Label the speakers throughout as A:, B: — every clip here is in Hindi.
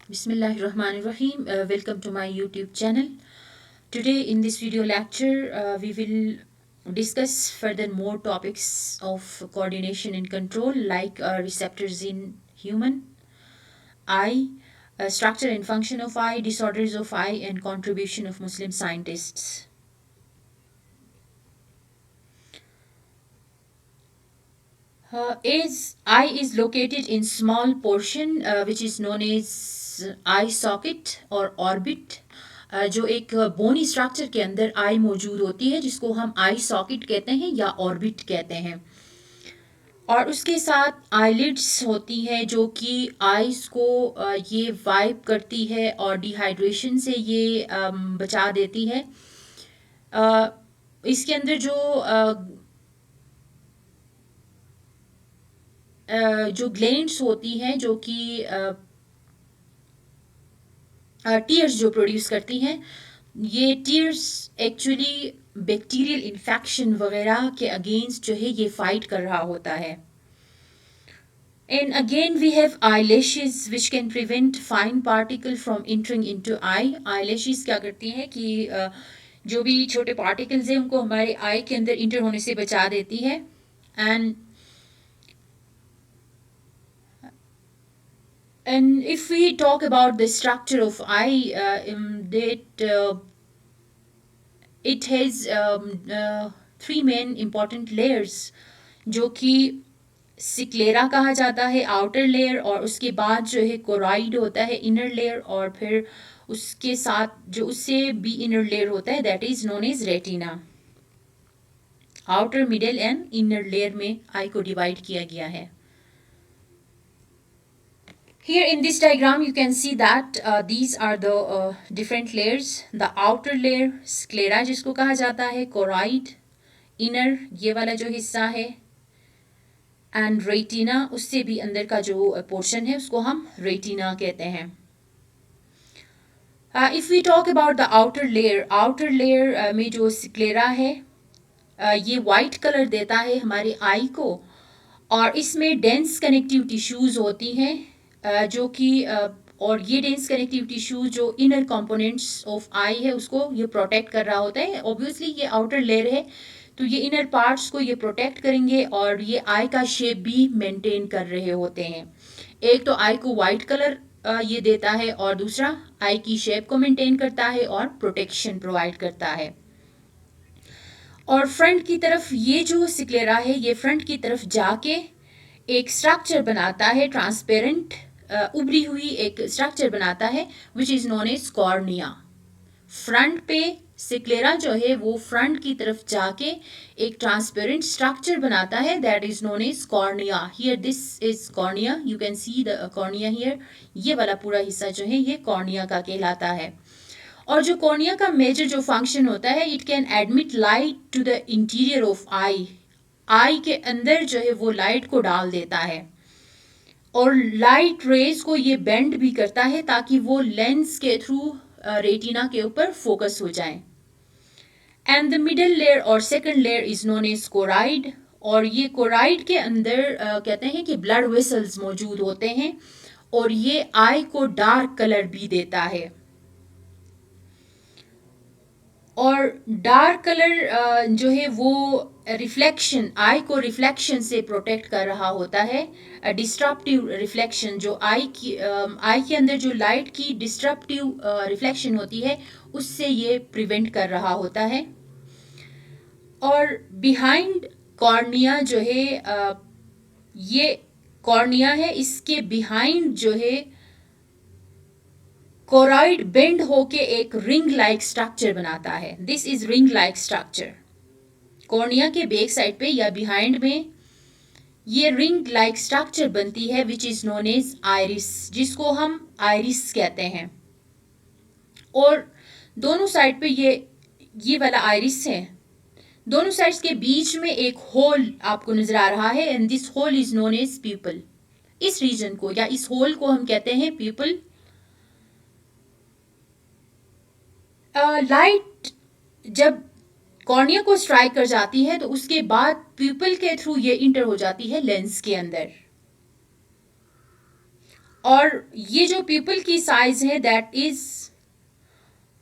A: Bismillahirrahmanirrahim. Welcome to my YouTube channel. Today, in this video lecture, we will discuss further more topics of coordination and control, like receptors in human, eye, structure and function of eye, disorders of eye, and contribution of Muslim scientists. Is eye is located in small portion which is known as eye socket और orbit, जो एक बोनी स्ट्रक्चर के अंदर आई मौजूद होती है जिसको हम आई सॉकेट कहते हैं या ऑर्बिट कहते हैं। और उसके साथ आईलिड्स होती हैं जो कि आइस को ये वाइप करती है और डिहाइड्रेशन से ये बचा देती है। इसके अंदर जो ग्लैंड्स होती हैं जो कि टीयर्स जो प्रोड्यूस करती हैं, ये टीयर्स एक्चुअली बैक्टीरियल इन्फेक्शन वगैरह के अगेंस्ट जो है ये फाइट कर रहा होता है। And again we have eyelashes which can prevent fine particle from entering into eye. Eyelashes क्या करती हैं कि जो भी छोटे पार्टिकल्स हैं उनको हमारे आई के अंदर इंटर होने से बचा देती है। And if we talk about the structure of eye, it has three main important layers, जो कि सिक्लेरा कहा जाता है, आउटर लेयर, और उसके बाद जो है कोराइड होता है, इनर लेयर, और फिर उसके साथ जो उससे भी इनर लेयर होता है that is known as retina. Outer, middle and inner layer में आई को डिवाइड किया गया है। Here in this diagram you can see that these are the different layers. The outer layer sclera जिसको कहा जाता है, choroid, inner ये वाला जो हिस्सा है, and retina उससे भी अंदर का जो portion है उसको हम retina कहते हैं। If we talk about the outer layer में जो sclera है ये white color देता है हमारे eye को, और इसमें dense connective tissues होती हैं जो कि और ये डेंस कनेक्टिव टिश्यू जो इनर कंपोनेंट्स ऑफ आई है उसको ये प्रोटेक्ट कर रहा होता है। ऑब्वियसली ये आउटर लेयर है तो ये इनर पार्ट्स को ये प्रोटेक्ट करेंगे और ये आई का शेप भी मेंटेन कर रहे होते हैं। एक तो आई को वाइट कलर ये देता है और दूसरा आई की शेप को मेंटेन करता है और प्रोटेक्शन प्रोवाइड करता है। और फ्रंट की तरफ ये जो सिक्लेरा है ये फ्रंट की तरफ जाके एक स्ट्रक्चर बनाता है, ट्रांसपेरेंट उभरी हुई एक स्ट्रक्चर बनाता है which is known as cornea. Front पे सिक्लेरा जो है वो फ्रंट की तरफ जाके एक ट्रांसपेरेंट स्ट्रक्चर बनाता है that is known as cornea. Here this is cornea, you can see the cornea here. ये वाला पूरा हिस्सा जो है ये कॉर्निया का कहलाता है। और जो कॉर्निया का मेजर जो फंक्शन होता है, it can admit light to the interior of eye. Eye के अंदर जो है वो लाइट को डाल देता है और लाइट रेज को ये बेंड भी करता है ताकि वो लेंस के थ्रू रेटिना के ऊपर फोकस हो जाए। एंड द मिडल लेयर और second layer is known as choroid, और ये कोराइड के अंदर कहते हैं कि ब्लड वेसल्स मौजूद होते हैं और ये आई को डार्क कलर भी देता है। और डार्क कलर जो है वो रिफ्लेक्शन, आई को रिफ्लेक्शन से प्रोटेक्ट कर रहा होता है। डिस्ट्रप्टिव रिफ्लेक्शन जो आई के अंदर जो लाइट की डिस्ट्रप्टिव रिफ्लेक्शन होती है उससे ये प्रिवेंट कर रहा होता है। और बिहाइंड कॉर्निया जो है ये कॉर्निया है, इसके बिहाइंड जो है कोराइड बेंड होके एक रिंग लाइक स्ट्रक्चर बनाता है। This is ring like structure. Cornea के बैक साइड पे या बिहाइंड में ये रिंग लाइक स्ट्रक्चर बनती है which is known as iris, जिसको हम आइरिस कहते हैं। और दोनों साइड पे ये वाला आइरिस है, दोनों साइड्स के बीच में एक होल आपको नजर आ रहा है and this hole is known as pupil. इस रीजन को या इस होल को हम कहते हैं प्यूपल। लाइट जब कॉर्निया को स्ट्राइक कर जाती है तो उसके बाद प्यूपल के थ्रू ये इंटर हो जाती है लेंस के अंदर। और ये जो प्यूपल की साइज है that is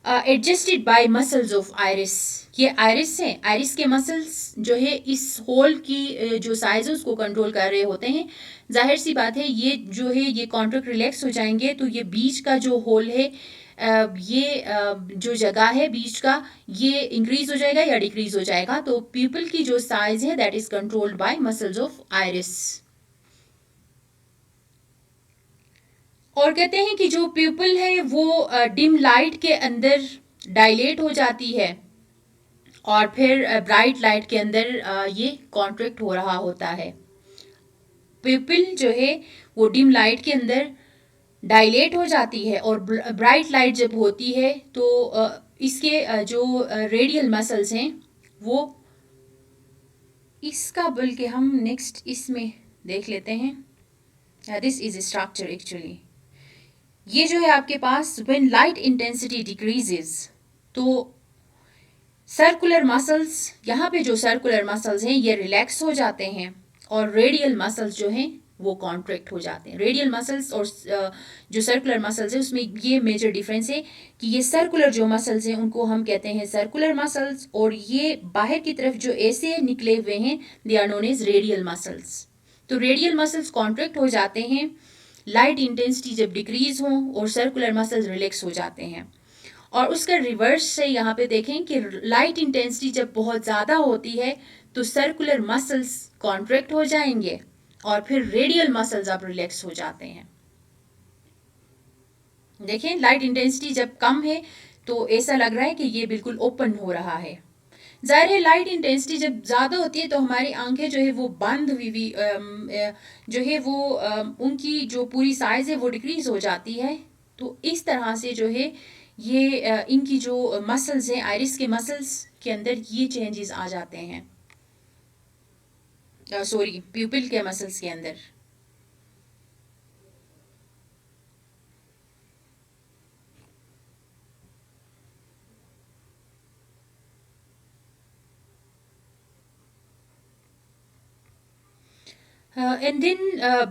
A: adjusted bye muscles of iris. ये आइरिस है, आइरिस के मसल्स जो है इस होल की जो साइज है उसको कंट्रोल कर रहे होते हैं। जाहिर सी बात है ये जो है ये कॉन्ट्रैक्ट रिलैक्स हो जाएंगे तो ये बीच का जो होल है ये जो जगह है बीच का ये इंक्रीज हो जाएगा या डिक्रीज हो जाएगा। तो पीपल की जो साइज है that is controlled by muscles of iris. और कहते हैं कि जो प्यूपल है वो डिम लाइट के अंदर डायलेट हो जाती है और फिर ब्राइट लाइट के अंदर ये कॉन्ट्रैक्ट हो रहा होता है। प्यूपिल जो है वो डिम लाइट के अंदर डायलेट हो जाती है और ब्राइट लाइट जब होती है तो इसके जो रेडियल मसल्स हैं वो इसका बल्कि हम नेक्स्ट इसमें देख लेते हैं। This is structure actually. ये जो है आपके पास व्हेन लाइट इंटेंसिटी डिक्रीजेस तो सर्कुलर मसल्स, यहाँ पे जो सर्कुलर मसल्स हैं ये रिलैक्स हो जाते हैं और रेडियल मसल्स जो हैं वो कॉन्ट्रैक्ट हो जाते हैं। रेडियल मसल्स और जो सर्कुलर मसल्स है उसमें ये मेजर डिफरेंस है कि ये सर्कुलर जो मसल्स हैं उनको हम कहते हैं सर्कुलर मसल्स और ये बाहर की तरफ जो ऐसे निकले हुए हैं they are known as radial muscles. तो रेडियल मसल्स कॉन्ट्रैक्ट हो जाते हैं लाइट इंटेंसिटी जब डिक्रीज हो और सर्कुलर मसल्स रिलैक्स हो जाते हैं। और उसका रिवर्स से यहाँ पे देखें कि लाइट इंटेंसिटी जब बहुत ज़्यादा होती है तो सर्कुलर मसल्स कॉन्ट्रैक्ट हो जाएंगे और फिर रेडियल मसल्स अब रिलैक्स हो जाते हैं। देखें लाइट इंटेंसिटी जब कम है तो ऐसा लग रहा है कि ये बिल्कुल ओपन हो रहा है। जाहिर है लाइट इंटेंसिटी जब ज़्यादा होती है तो हमारी आंखें जो है वो बंद हुई जो है वो उनकी जो पूरी साइज़ है वो डिक्रीज हो जाती है। तो इस तरह से जो है ये इनकी जो मसल्स हैं आइरिस के मसल्स के अंदर ये चेंजेस आ जाते हैं, सॉरी प्यूपिल के मसल्स के अंदर। And then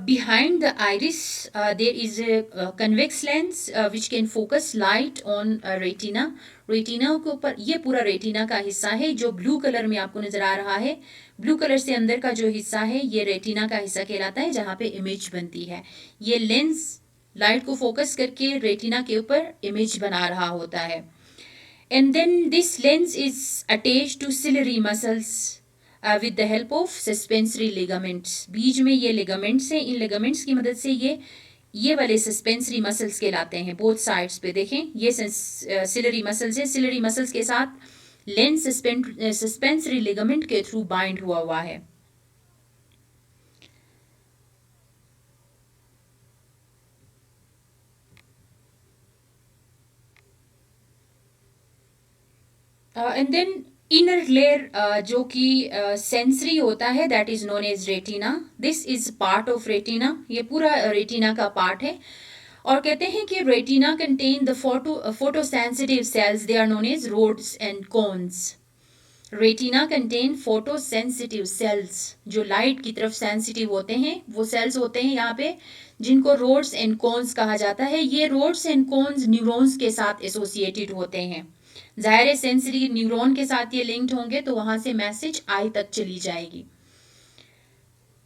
A: behind the iris, there is a convex lens which can focus light on retina. Retina के ऊपर ये पूरा रेटिना का हिस्सा है जो ब्लू कलर में आपको नजर आ रहा है। ब्लू कलर से अंदर का जो हिस्सा है ये रेटिना का हिस्सा कहलाता है जहाँ पे इमेज बनती है। ये लेंस लाइट को फोकस करके रेटिना के ऊपर इमेज बना रहा होता है। And then this lens is attach to ciliary muscles with the help of suspensory ligaments. बीच में ये लिगामेंट्स हैं, इन लिगामेंट्स की मदद से ये वाले सस्पेंसरी मसल्स कहलाते हैं। बोथ साइड्स पे देखें ये सिलरी मसल्स हैं, सिलरी मसल्स के साथ लेंस सस्पेंसरी लिगामेंट के थ्रू बाइंड हुआ हुआ है। एंड देन इनर लेयर जो कि सेंसरी होता है that is known as retina. This is part of retina, ये पूरा रेटिना का पार्ट है। और कहते हैं कि retina contain the photo sensitive cells, they are known as rods and cones. Retina contain photo sensitive cells जो लाइट की तरफ सेंसिटिव होते हैं, वो सेल्स होते हैं यहाँ पे जिनको रोड्स एंड कोन्स कहा जाता है। ये रोड्स एंड कोन्स न्यूरॉन्स के साथ एसोसिएटेड होते हैं। जाहिर है सेंसरी न्यूरॉन के साथ ये लिंक्ड होंगे तो वहां से मैसेज आई तक चली जाएगी।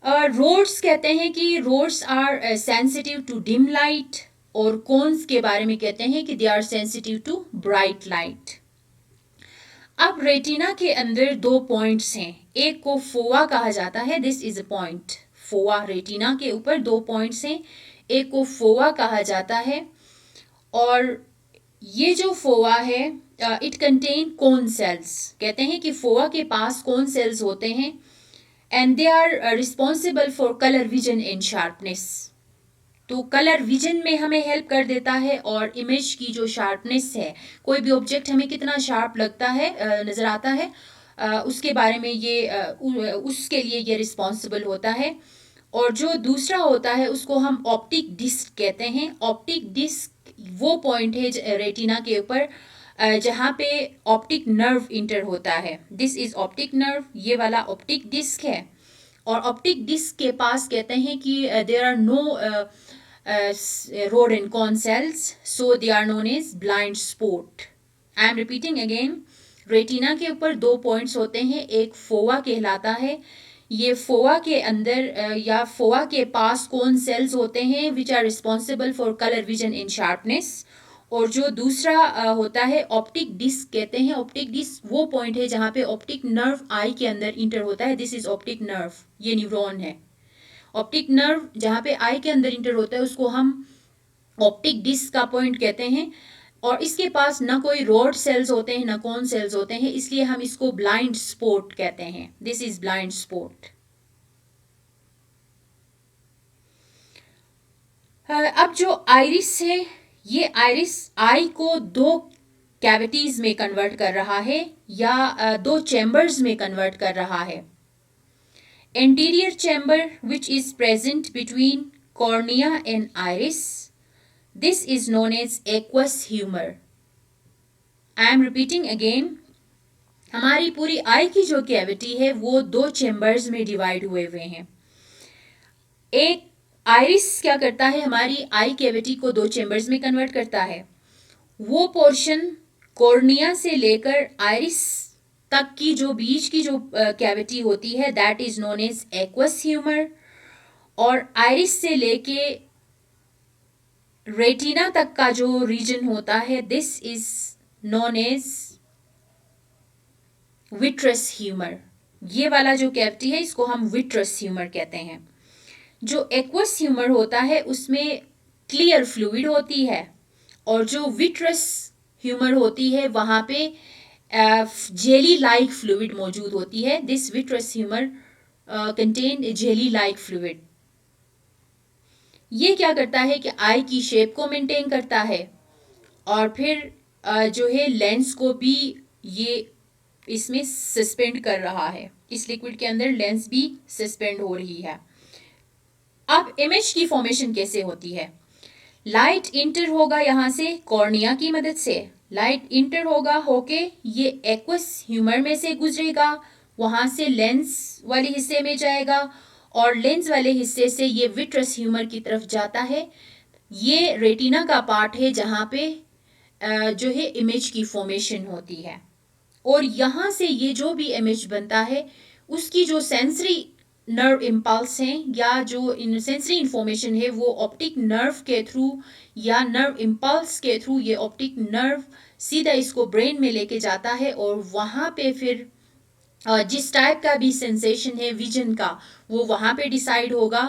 A: रोड्स कहते हैं कि rods are sensitive to dim light और कोन्स के बारे में कहते हैं कि they are sensitive to bright light. अब रेटिना के अंदर दो पॉइंट्स हैं, एक को फोआ कहा जाता है, this is a point fovea. Retina के ऊपर दो पॉइंट्स हैं, एक को फोआ कहा जाता है और ये जो फोआ है इट कंटेन कोन सेल्स। कहते हैं कि फोआ के पास कोन सेल्स होते हैं and they are responsible for colour vision and sharpness. तो कलर विजन में हमें हेल्प कर देता है और इमेज की जो शार्पनेस है, कोई भी ऑब्जेक्ट हमें कितना शार्प लगता है नज़र आता है उसके बारे में ये उसके लिए ये रिस्पॉन्सिबल होता है। और जो दूसरा होता है उसको हम ऑप्टिक डिस्क कहते हैं। ऑप्टिक डिस्क वो पॉइंट है रेटिना के ऊपर जहाँ पे ऑप्टिक नर्व इंटर होता है, दिस इज ऑप्टिक नर्व, ये वाला ऑप्टिक डिस्क है। और ऑप्टिक डिस्क के पास कहते हैं कि there are no rod and cone cells, so they are known as blind spot. I am repeating again, retina के ऊपर दो पॉइंट्स होते हैं, एक फोवा कहलाता है, ये फोवा के अंदर या फोवा के पास कौन सेल्स होते हैं which are responsible for colour vision in sharpness, और जो दूसरा होता है ऑप्टिक डिस्क कहते हैं। ऑप्टिक डिस्क वो पॉइंट है जहाँ पे ऑप्टिक नर्व आई के अंदर इंटर होता है, दिस इज ऑप्टिक नर्व, ये न्यूरॉन है। ऑप्टिक नर्व जहाँ पे आई के अंदर इंटर होता है उसको हम ऑप्टिक डिस्क का पॉइंट कहते हैं, और इसके पास ना कोई रोड सेल्स होते हैं ना कौन सेल्स होते हैं, इसलिए हम इसको ब्लाइंड स्पॉट कहते हैं, दिस इज ब्लाइंड स्पॉट। अब जो आइरिस है, ये आइरिस आई को दो कैविटीज में कन्वर्ट कर रहा है या दो चैम्बर्स में कन्वर्ट कर रहा है। Anterior chamber which is present between cornea and iris, this is known as aqueous humour. I am repeating again, हमारी पूरी आई की जो कैविटी है वो दो चैम्बर्स में डिवाइड हुए हुए हैं। एक आइरिस क्या करता है, हमारी आई कैविटी को दो चैम्बर्स में कन्वर्ट करता है। वो पोर्शन कॉर्निया से लेकर आइरिस तक की जो बीच की जो कैविटी होती है that is known as aqueous humour, और आइरिस से लेके रेटिना तक का जो रीजन होता है this is known as vitreous humour. ये वाला जो कैविटी है इसको हम विट्रस ह्यूमर कहते हैं। जो एक्वस ह्यूमर होता है उसमें क्लियर फ्लूइड होती है, और जो विट्रस ह्यूमर होती है वहाँ पे जेली लाइक फ्लूइड मौजूद होती है। This vitreous humour contain jelly like fluid. ये क्या करता है कि आई की शेप को मेंटेन करता है, और फिर जो है लेंस को भी ये इसमें सस्पेंड कर रहा है, इस लिक्विड के अंदर लेंस भी सस्पेंड हो रही है। अब इमेज की फॉर्मेशन कैसे होती है, लाइट इंटर होगा यहाँ से कॉर्निया की मदद से, लाइट इंटर होगा होके ये एक्वस ह्यूमर में से गुजरेगा, वहाँ से लेंस वाले हिस्से में जाएगा, और लेंस वाले हिस्से से ये विट्रस ह्यूमर की तरफ जाता है। ये रेटिना का पार्ट है जहाँ पे जो है इमेज की फॉर्मेशन होती है, और यहाँ से ये जो भी इमेज बनता है उसकी जो सेंसरी नर्व इम्पल्स हैं या जो सेंसरी इंफॉर्मेशन है वो ऑप्टिक नर्व के थ्रू या नर्व इम्पल्स के थ्रू ये ऑप्टिक नर्व सीधा इसको ब्रेन में लेके जाता है, और वहाँ पे फिर जिस टाइप का भी सेंसेशन है विजन का वो वहाँ पे डिसाइड होगा,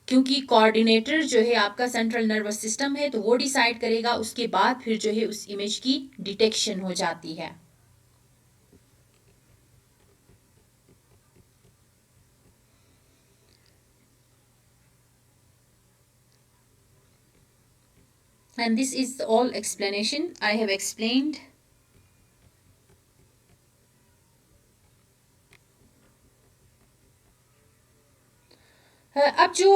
A: क्योंकि कोऑर्डिनेटर जो है आपका सेंट्रल नर्वस सिस्टम है तो वो डिसाइड करेगा, उसके बाद फिर जो है उस इमेज की डिटेक्शन हो जाती है। And this is all explanation I have explained. अब जो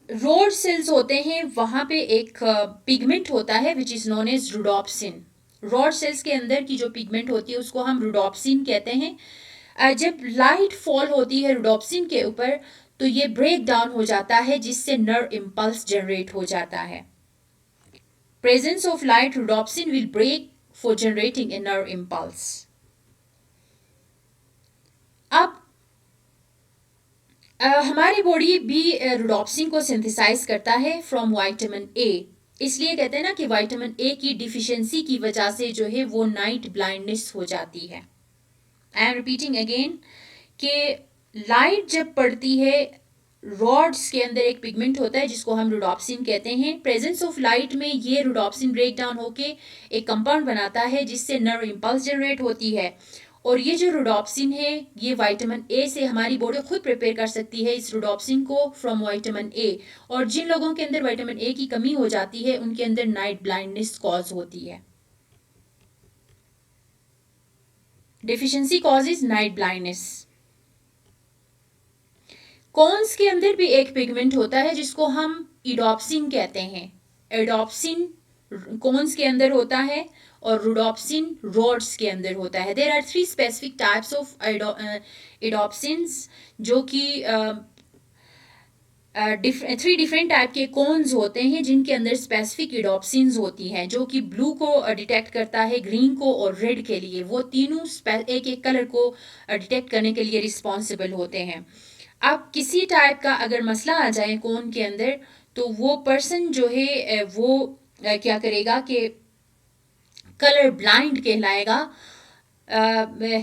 A: रोड सेल्स होते हैं वहाँ पे एक पिगमेंट होता है which is known as rhodopsin. Rod cells के अंदर की जो पिगमेंट होती है उसको हम रोडोप्सिन कहते हैं। जब लाइट फॉल होती है रोडोप्सिन के ऊपर तो ये ब्रेक डाउन हो जाता है जिससे नर्व इम्पल्स जनरेट हो जाता है। Presence of light rhodopsin will break for generating a nerve impulse. अब हमारी बॉडी भी रोडोप्सिन को सिंथेसाइज करता है फ्रॉम विटामिन ए, इसलिए कहते हैं ना कि विटामिन ए की डिफिशियंसी की वजह से जो है वो नाइट ब्लाइंडनेस हो जाती है। आई एम रिपीटिंग अगेन कि लाइट जब पड़ती है रॉड्स के अंदर एक पिगमेंट होता है जिसको हम रोडोप्सिन कहते हैं। प्रेजेंस ऑफ लाइट में ये रोडोप्सिन ब्रेक डाउन होके एक कंपाउंड बनाता है जिससे नर्व इम्पल्स जनरेट होती है, और ये जो रोडोप्सिन है ये विटामिन ए से हमारी बॉडी खुद प्रिपेयर कर सकती है इस रोडोप्सिन को फ्रॉम विटामिन ए, और जिन लोगों के अंदर विटामिन ए की कमी हो जाती है उनके अंदर नाइट ब्लाइंडनेस कॉज होती है। Deficiency causes night blindness. Cons के अंदर भी एक पिगमेंट होता है जिसको हम इडोप्सिन कहते हैं। एडोप्सिन कॉन्स के अंदर होता है और रोडोप्सिन रॉड्स के अंदर होता है। There are 3 specific types of iodopsins जो कि थ्री डिफरेंट टाइप के कोन्स होते हैं जिनके अंदर स्पेसिफिक इडोप्सिन्स होती हैं जो कि ब्लू को डिटेक्ट करता है, ग्रीन को और रेड के लिए। वो तीनों एक एक कलर को डिटेक्ट करने के लिए रिस्पॉन्सिबल होते हैं। अब किसी टाइप का अगर मसला आ जाए कोन के अंदर तो वो पर्सन जो है वो क्या करेगा कि कलर ब्लाइंड कहलाएगा।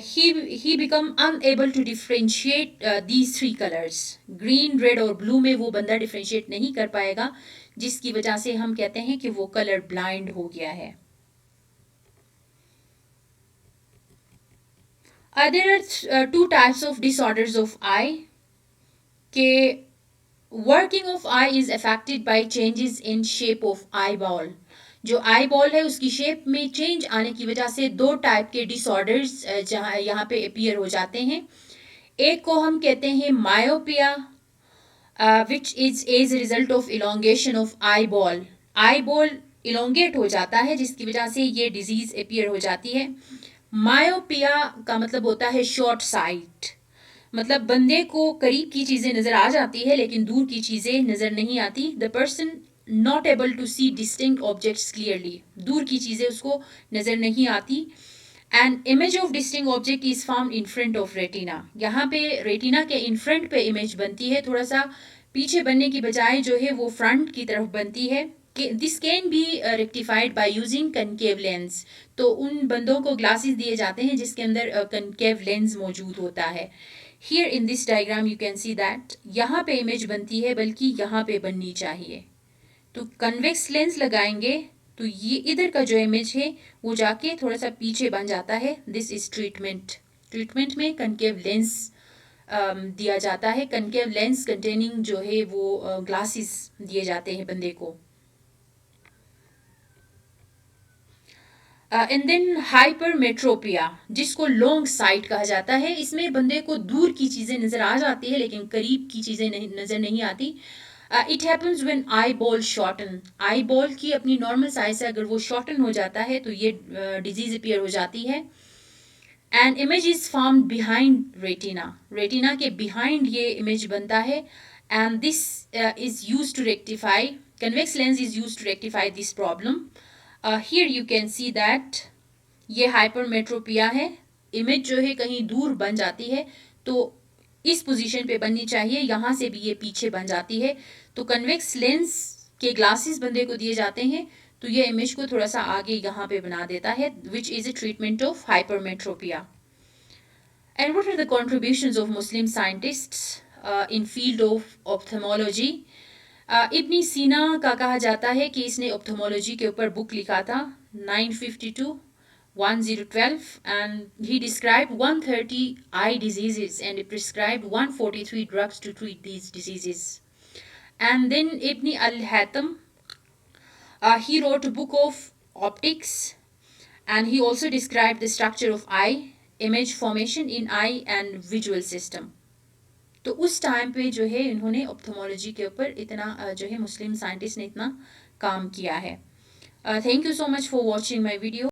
A: he become unable to differentiate these three colors, green, red और ब्लू में वो बंदा डिफ्रेंशिएट नहीं कर पाएगा, जिसकी वजह से हम कहते हैं कि वो कलर ब्लाइंड हो गया है। there are two types of disorders of eye के working of I is affected by changes in shape of eye ball. जो आई बॉल है उसकी शेप में चेंज आने की वजह से दो टाइप के डिसऑर्डर्स जहाँ यहाँ पे अपीयर हो जाते हैं। एक को हम कहते हैं myopia which is as result of elongation of eye ball. Eye ball elongate हो जाता है जिसकी वजह से ये डिजीज अपीयर हो जाती है। मायोपिया का मतलब होता है शॉर्ट साइट, मतलब बंदे को करीब की चीज़ें नज़र आ जाती है लेकिन दूर की चीज़ें नज़र नहीं आती। The person not able to see distinct objects clearly, दूर की चीज़ें उसको नज़र नहीं आती। And image of distinct object is found in front of retina. यहाँ पे रेटिना के इन फ्रंट पे इमेज बनती है, थोड़ा सा पीछे बनने की बजाय जो है वो फ्रंट की तरफ बनती है। This can be rectified by using concave lens. तो उन बंदों को ग्लासेस दिए जाते हैं जिसके अंदर कनकेव लेंस मौजूद होता है। Here in this diagram you can see that यहाँ पे इमेज बनती है बल्कि यहाँ पे बननी चाहिए। तो कन्वेक्स लेंस लगाएंगे तो ये इधर का जो इमेज है वो जाके थोड़ा सा पीछे बन जाता है। This is treatment. ट्रीटमेंट में कनकेव लेंस दिया जाता है। कनकेव लेंस कंटेनिंग जो है वो ग्लासेस दिए जाते हैं बंदे को। एंड देन हाइपरमेट्रोपिया जिसको लॉन्ग साइट कहा जाता है। इसमें बंदे को दूर की चीज़ें नज़र आ जाती है लेकिन करीब की चीज़ें नज़र नहीं आती। It happens when eye ball shorten. Eye ball की अपनी नॉर्मल साइज से अगर वो शॉर्टन हो जाता है तो ये डिजीज अपीयर हो जाती है। And image is form behind retina. Retina के बिहाइंड ये इमेज बनता है। And this is use to rectify, convex lens is use to rectify this problem. Here you can see that ये हाइपरमेट्रोपिया है। इमेज जो है कहीं दूर बन जाती है तो इस पोजीशन पे बननी चाहिए, यहाँ से भी ये पीछे बन जाती है। तो कन्वेक्स लेंस के ग्लासेस बंदे को दिए जाते हैं तो ये इमेज को थोड़ा सा आगे यहाँ पे बना देता है, which is a treatment of hypermetropia. And what are the contributions of Muslim scientists in field of ophthalmology. Ibn Sina का कहा जाता है कि इसने ऑप्थेमोलॉजी के ऊपर बुक लिखा था 952-1012 and he described 130 eye diseases and he prescribed 143 drugs to treat these diseases. And then Ibn al-Haytham, he wrote a book of optics and he also described the structure of eye, image formation in eye and visual system. तो उस टाइम पे जो है इन्होंने ऑप्थेमोलॉजी के ऊपर इतना जो है मुस्लिम साइंटिस्ट ने इतना काम किया है। Thank you so much for watching my video.